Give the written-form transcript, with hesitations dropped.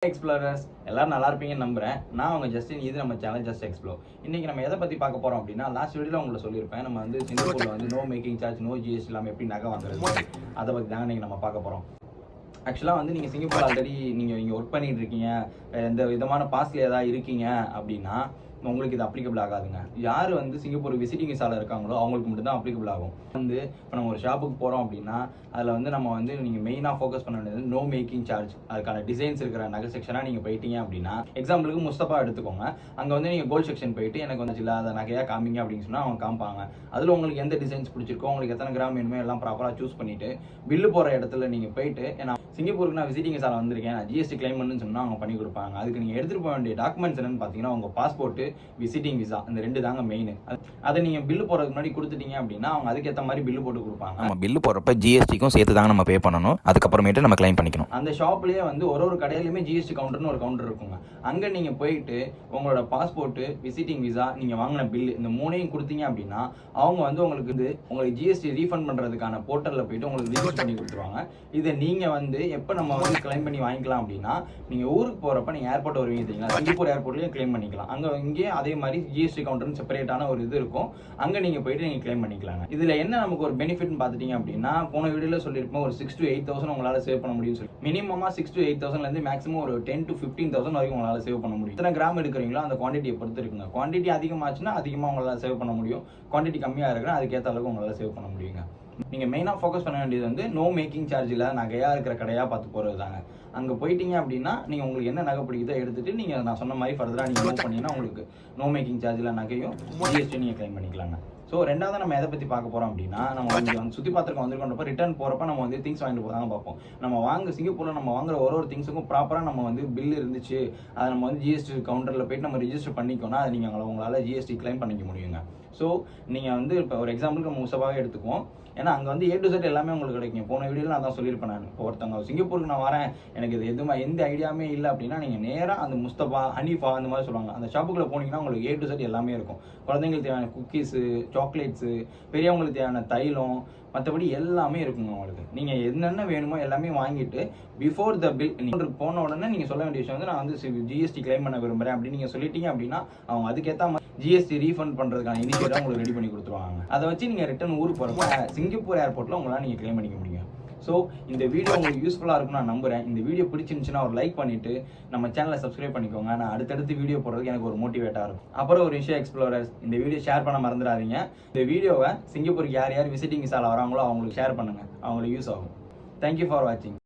Explorers எல்லாரும் நல்லா இருப்பீங்கன்னு நம்புறேன். நான் உங்க ஜஸ்டின். இது நம்ம சேனல் ஜஸ்ட் எக்ஸ்ப்ளோர். இன்னைக்கு நம்ம எதை பத்தி பார்க்க போறோம் அப்படின்னா, லாஸ்ட் வீடியோல உங்களுக்கு சொல்லியிருப்பேன். நம்ம வந்து சிங்கப்பூர்ல வந்து no making charge, no GST இல்லாம எப்படி நகை வாங்குறது, அதை பத்தி தாங்க இன்னைக்கு நம்ம பார்க்க போறோம். ஆக்சுவலாக வந்து நீங்கள் சிங்கப்பூர் ஆல்ரெடி நீங்கள் இங்கே ஒர்க் பண்ணிட்டு இருக்கீங்க, இந்த விதமான பாஸ்ல ஏதாவது இருக்கீங்க அப்படின்னா உங்களுக்கு இது அப்ளிகபிள் ஆகாதுங்க. யார் வந்து சிங்கப்பூர் விசிட்டிங் விசால இருக்காங்களோ அவங்களுக்கு மட்டும் தான் அப்ளிகபிள் ஆகும். வந்து இப்போ நம்ம ஒரு ஷாப்புக்கு போகிறோம் அப்படின்னா அதில் வந்து நம்ம வந்து நீங்கள் மெயினாக ஃபோக்கஸ் பண்ண வேண்டியது நோ மேக்கிங் சார்ஜ். அதுக்கான டிசைன்ஸ் இருக்கிற நகை செக்ஷனாக நீங்கள் போயிட்டீங்க அப்படின்னா, எக்ஸாம்பிளுக்கு முஸ்தபா எடுத்துக்கோங்க. அங்கே வந்து நீங்கள் கோல்ட் செக்ஷன் போயிட்டு எனக்கு வந்து இல்லாத நகையாக காமிங்க அப்படின்னு சொன்னால் அவங்க காமிப்பாங்க. அதில் உங்களுக்கு எந்த டிசைன்ஸ் பிடிச்சிருக்கோ, உங்களுக்கு எத்தனை கிராம் வேணுமோ எல்லாம் ப்ராப்பராக சூஸ் பண்ணிவிட்டு பில்லு போகிற இடத்துல நீங்கள் போயிட்டு, ஏன்னா சிங்கப்பூருக்கு நான் விசிட்டிங் விசால வந்திருக்கேன், நான் ஜிஎஸ்டி கிளைம் பண்ணுன்னு சொன்னால் அவங்க பண்ணி கொடுப்பாங்க. அதுக்கு நீங்கள் எடுத்துகிட்டு போக வேண்டிய டாக்குமெண்ட்ஸ் என்னன்னு பார்த்தீங்கன்னா உங்கள் பாஸ்போர்ட்டு, விசிட்டிங் விசா, இந்த ரெண்டு தாங்க மெயின். அதை நீங்க பில்லு போறதுக்கு முன்னாடி கொடுத்துட்டீங்க அப்படின்னா அவங்க அதுக்கேற்ற மாதிரி பில்லு போட்டு கொடுப்பாங்க. நம்ம பில்லு போறப்ப ஜிஎஸ்டிக்கும் சேர்த்து தாங்க நம்ம பே பண்ணணும். அதுக்கப்புறமேட்டு நம்ம கிளைம் பண்ணிக்கணும். அந்த ஷாப்லயே வந்து ஒரு கடையிலுமே ஜிஎஸ்டி கவுண்டர்னு ஒரு கவுண்டர் இருக்குங்க. அங்க நீங்க போயிட்டு உங்களோட பாஸ்போர்ட், விசிட்டிங் விசா, நீங்க வாங்கின பில், இந்த மூணையும் கொடுத்தீங்க அப்படின்னா அவங்க வந்து உங்களுக்கு ஜிஎஸ்டி ரீஃபண்ட் பண்றதுக்கான போர்ட்டல்ல போயிட்டு உங்களுக்கு ரிஜிஸ்டர் பண்ணி கொடுத்துருவாங்க. இதை நீங்க வந்து எப்ப நம்ம வந்து கிளைம் பண்ணி வாங்கிக்கலாம் அப்படின்னா, நீங்க ஊருக்கு போறப்ப நீங்க ஏர்போர்ட் வருவீங்க தெரியுங்களா, சிங்கப்பூர் ஏர்போர்ட்லயே கிளைம் பண்ணிக்கலாம். அங்க இங்கே அதே மாதிரி ஜிஎஸ்டி கவுண்டர் செப்பரேட்டான ஒரு இது இருக்கும். அங்க நீங்க போயிட்டு நீங்க கிளைம் பண்ணிக்கலாங்க. இதுல என்ன நமக்கு ஒரு பெனிஃபிட் பாத்துட்டீங்க அப்படின்னா, போன வீடியோல சொல்லிருப்போம் ஒரு 6 to 8,000 உங்களால சேவ் பண்ண முடியும் சொல்லி. மினிமமா 6 to 8,000 இருந்து மேக்ஸிமம் ஒரு 10 to 15,000 வரைக்கும் உங்களால சேவ் பண்ண முடியும். எத்தனை கிராம் எடுக்கிறீங்களோ அந்த குவான்டிட்டியை பொறுத்து இருக்குங்க. குவான்டிட்டி அதிகமாச்சுன்னா அதிகமா உங்களால சேவ் பண்ண முடியும். குவான்டிட்டி கம்மியா இருக்குன்னா அதுக்கேற்ற அளவுக்கு உங்களால சேவ் பண்ண முடியுங்க. நீங்க மெயினா ஃபோக்கஸ் பண்ண வேண்டியது வந்து நோ மேக்கிங் சார்ஜ்ல நகையா இருக்கிற கடையா பார்த்து போறது தாங்க. அங்க போயிட்டீங்க அப்படின்னா நீங்க உங்களுக்கு என்ன நகை பிடிக்குதோ எடுத்துட்டு நீங்க நான் சொன்ன மாதிரி ஃபர்தரா நீங்க மூவ் பண்ணீங்கன்னா உங்களுக்கு நோ மேக்கிங் சார்ஜ்ல நகையும் ஜிஎஸ்டி நீங்க கிளைம் பண்ணிக்கலாங்க. ஸோ ரெண்டாவது நம்ம எதை பற்றி பார்க்க போகிறோம் அப்படின்னா, நம்ம வந்து சுற்றி பார்த்துருக்கோம் வந்திருக்கோன்றப்ப ரிட்டர்ன் போகிறப்ப நம்ம வந்து திங்ஸ் வாங்கிட்டு போதாங்க பார்ப்போம். நம்ம சிங்கப்பூரில் நம்ம வாங்குற ஒரு திங்ஸுக்கும் ப்ராப்பராக நம்ம வந்து பில் இருந்துச்சு, அதை நம்ம வந்து ஜிஎஸ்டி கவுண்டரில் போயிட்டு நம்ம ரிஜிஸ்டர் பண்ணிக்கோன்னா அதை நீங்கள் உங்களால் ஜிஎஸ்டி கிளைம் பண்ணிக்க முடியுங்க. ஸோ நீங்கள் வந்து இப்போ ஒரு எக்ஸாம்பிளுக்கு நம்ம முசபாவே எடுத்துக்குவோம். ஏன்னா அங்கே வந்து A to Z எல்லாமே உங்களுக்கு கிடைக்கும். போன வீடியோவில் நான் தான் சொல்லியிருப்பேன். நான் இப்போ ஒருத்தவங்க சிங்கப்பூருக்கு நான் வரேன், எனக்கு இது எந்த ஐடியாவுமே இல்லை அப்படின்னா நீங்கள் நேராக அந்த முஸ்தபா, ஹனீஃபா அந்த மாதிரி சொல்லுவாங்க, அந்த ஷாப்புக்குள்ளே போனீங்கன்னா உங்களுக்கு A to Z எல்லாமே இருக்கும். குழந்தைங்களுக்கு தேவையான குக்கீஸு, சாக்லேட்ஸு, பெரியவங்களுக்கு தேவையான தைலம், மற்றபடி எல்லாமே இருக்குங்க. உங்களுக்கு நீங்கள் என்னென்ன வேணுமோ எல்லாமே வாங்கிட்டு பிஃபோர் த பில் நீங்கள் போன உடனே நீங்கள் சொல்ல வேண்டிய விஷயம் வந்து நான் வந்து ஜிஎஸ்டி கிளைம் பண்ண விரும்புகிறேன் அப்படின்னு நீங்கள் சொல்லிட்டீங்க அப்படின்னா அவங்க அதுக்கேற்ற மாதிரி ஜிஎஸ்டி ரீஃபண்ட் பண்ணுறதுக்கான இனிஷியேட்டாக உங்களுக்கு ரெடி பண்ணி கொடுத்துருவாங்க. அதை வச்சு நீங்கள் ரிட்டர்ன் ஊருக்கு போகிறப்ப சிங்கப்பூர் ஏர்போர்ட்டில் உங்களால் நீங்கள் கிளைம் பண்ணிக்க முடியும். ஸோ இந்த வீடியோ உங்களுக்கு யூஸ்ஃபுல்லாக இருக்கும்னு நான் நம்புறேன். இந்த வீடியோ பிடிச்சிருந்துச்சுன்னா ஒரு லைக் பண்ணிட்டு நம்ம சேனலை சப்ஸ்கிரைப் பண்ணிக்கோங்க. நான் அடுத்தடுத்து வீடியோ போடுறதுக்கு எனக்கு ஒரு மோட்டிவேட்டாக இருக்கும். அப்புறம் ஒரு விஷயம் எக்ஸ்ப்ளோரர்ஸ், இந்த வீடியோ ஷேர் பண்ண மறந்துடாதீங்க. இந்த வீடியோவை சிங்கப்பூருக்கு யார் விசிட்டிங் விசால வராங்களோ அவங்களுக்கு ஷேர் பண்ணுங்க, அவங்களுக்கு யூஸ் ஆகும். தேங்க்யூ ஃபார் வாட்சிங்.